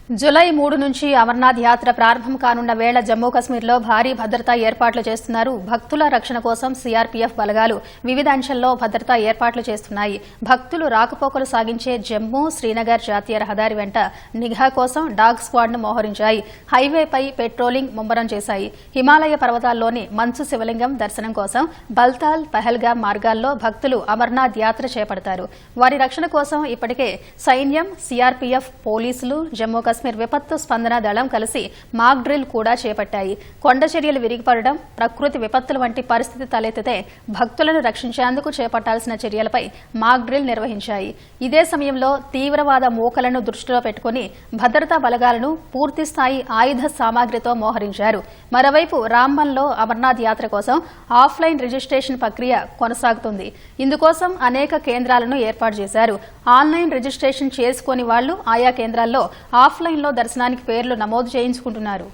July 3 నుంచి అమర్నాథ్ యాత్ర ప్రారంభం కానున్న వేళ జమ్మూ కశ్మీర్లో భారీ భద్రతా ఏర్పాట్లు చేస్తున్నారు. భక్తుల రక్షణ కోసం సీఆర్పీఎఫ్ బలగాలు వివిధ అంచెల్లో భద్రతా ఏర్పాట్లు చేస్తున్నాయి. భక్తులు రాకపోకలు సాగించే జమ్మూ శ్రీనగర్ జాతీయ రహదారి వెంట నిఘా కోసం డాగ్ స్క్వాడ్ను మోహరించాయి. హైవేపై పెట్రోలింగ్ ముమ్మరం చేశాయి. హిమాలయ పర్వతాల్లోని మంచు శివలింగం దర్శనం కోసం బల్తాల్ పహల్గామ్ మార్గాల్లో భక్తులు అమర్నాథ్ యాత్ర చేపడతారు. వారి రక్షణ కోసం ఇప్పటికే సైన్యం, సీఆర్పీఎఫ్, పోలీసులు, జమ్మూ కశ్మీర్ విపత్తు స్పందన దళం కలిసి మాక్ డ్రిల్ కూడా చేపట్టాయి. కొండ చర్యలు విరిగిపడడం, ప్రకృతి విపత్తుల వంటి పరిస్థితి తలెత్తితే భక్తులను రక్షించేందుకు చేపట్టాల్సిన చర్యలపై మాక్ డ్రిల్ నిర్వహించాయి. ఇదే సమయంలో తీవ్రవాద మూకలను దృష్టిలో పెట్టుకుని భద్రతా బలగాలను పూర్తిస్థాయి ఆయుధ సామాగ్రితో మోహరించారు. మరోవైపు రాంబన్లో అమర్నాథ్ యాత్ర కోసం ఆఫ్లైన్ రిజిస్ట్రేషన్ ప్రక్రియ కొనసాగుతుంది. ఇందుకోసం అనేక కేంద్రాలను ఏర్పాటు చేశారు. ఆన్లైన్ రిజిస్ట్రేషన్ చేసుకోని వాళ్లు ఆయా కేంద్రాల్లో ఆఫ్లైన్లో దర్శనానికి పేర్లు నమోదు చేయించుకుంటున్నారు.